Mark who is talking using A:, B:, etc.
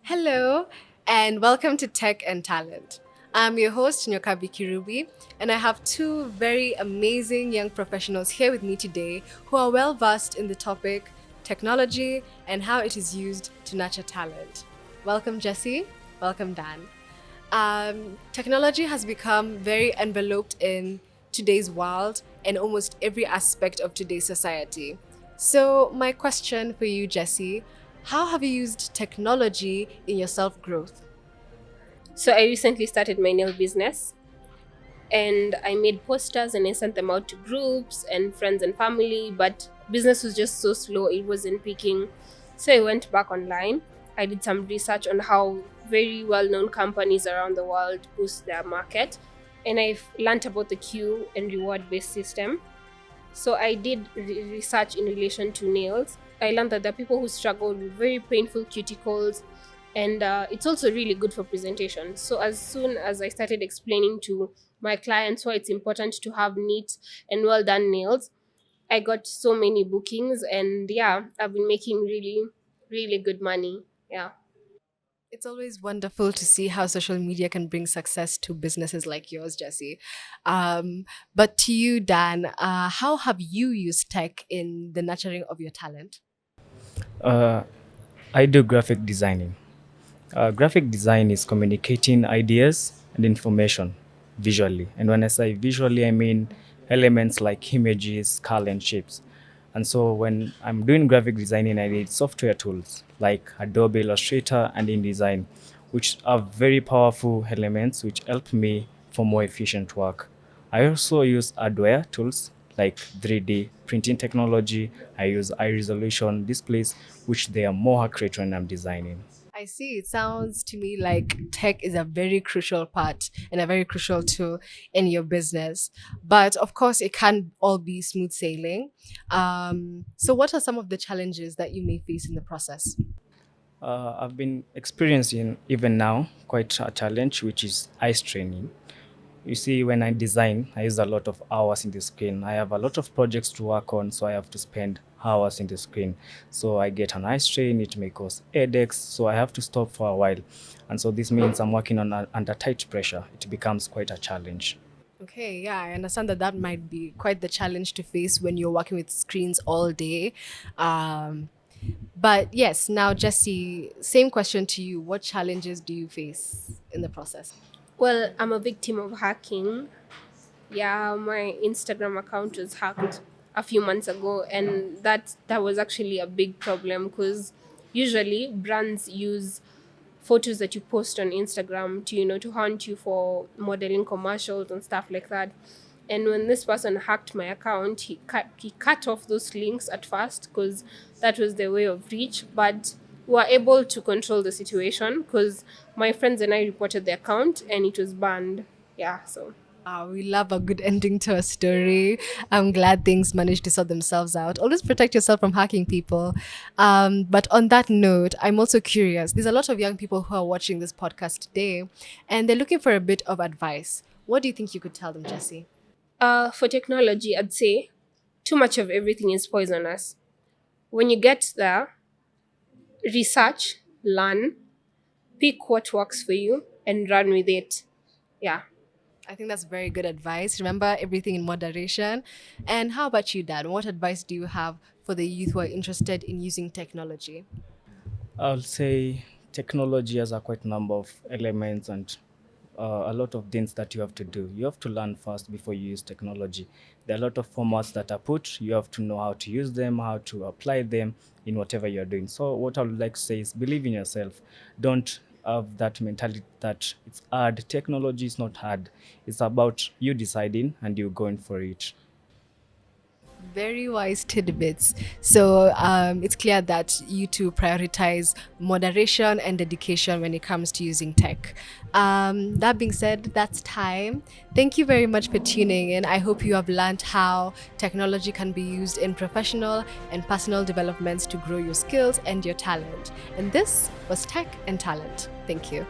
A: Hello, and welcome to Tech and Talent. I'm your host, Nyokabi Kirubi, and I have two very amazing young professionals here with me today who are well versed in the topic technology and how it is used to nurture talent. Welcome, Jesse. Welcome, Dan. Technology has become very enveloped in today's world and almost every aspect of today's society. So, my question for you, Jesse, how have you used technology in your self growth?
B: So I recently started my nail business and I made posters and I sent them out to groups and friends and family, but business was just so slow, it wasn't picking. So I went back online. I did some research on how very well-known companies around the world boost their market, and I've learned about the queue and reward-based system. So I did research in relation to nails. I learned that there are people who struggle with very painful cuticles, and it's also really good for presentation. So as soon as I started explaining to my clients why it's important to have neat and well done nails, I got so many bookings, and yeah, I've been making really, really good money. Yeah.
A: It's always wonderful to see how social media can bring success to businesses like yours, Jesse. But to you, Dan, how have you used tech in the nurturing of your talent?
C: Uh, I do graphic designing. Graphic design is communicating ideas and information visually. And when I say visually, I mean elements like images, scale, and shapes. And so when I'm doing graphic designing, I need software tools like Adobe Illustrator and InDesign, which are very powerful elements which help me for more efficient work. I also use hardware tools like 3D printing technology. I use high resolution displays, which they are more accurate when I'm designing.
A: I see. It sounds to me like tech is a very crucial part and a very crucial tool in your business. But of course, it can't all be smooth sailing. So, what are some of the challenges that you may face in the process?
C: I've been experiencing even now quite a challenge, which is eye straining. You see, when I design, I use a lot of hours in the screen. I have a lot of projects to work on, so I have to spend hours in the screen. So I get an eye strain, it may cause headaches, so I have to stop for a while. And so this means I'm working on under tight pressure. It becomes quite a challenge.
A: Okay, yeah, I understand that that might be quite the challenge to face when you're working with screens all day. Um, but yes, now Jesse, same question to you. What challenges do you face in the process?
B: Well, I'm a victim of hacking. Yeah, my Instagram account was hacked a few months ago, and that was actually a big problem because usually brands use photos that you post on Instagram to to hunt you for modeling commercials and stuff like that. And when this person hacked my account, he cut off those links at first because that was the way of reach, but we were able to control the situation because my friends and I reported the account and it was banned. Yeah, so
A: We love a good ending to a story. I'm glad things managed to sort themselves out. Always protect yourself from hacking people. But on that note, I'm also curious. There's a lot of young people who are watching this podcast today, and they're looking for a bit of advice. What do you think you could tell them, Jesse?
B: for technology, I'd say too much of everything is poisonous. When you get there, research, learn, pick what works for you, and run with it. Yeah.
A: I think that's very good advice. Remember everything in moderation. And how about you, Dan? What advice do you have for the youth who are interested in using technology?
C: I'll say technology has a quite number of elements and a lot of things that you have to do. You have to learn first before you use technology. There are a lot of formats that are put. You have to know how to use them, how to apply them in whatever you're doing. So what I would like to say is believe in yourself. Don't have that mentality that it's hard. Technology is not hard. It's about you deciding and you going for it.
A: Very wise tidbits. So it's clear that you two prioritize moderation and dedication when it comes to using tech. That being said, that's time. Thank you very much for tuning in. I hope you have learned how technology can be used in professional and personal developments to grow your skills and your talent. And this was Tech and Talent. Thank you.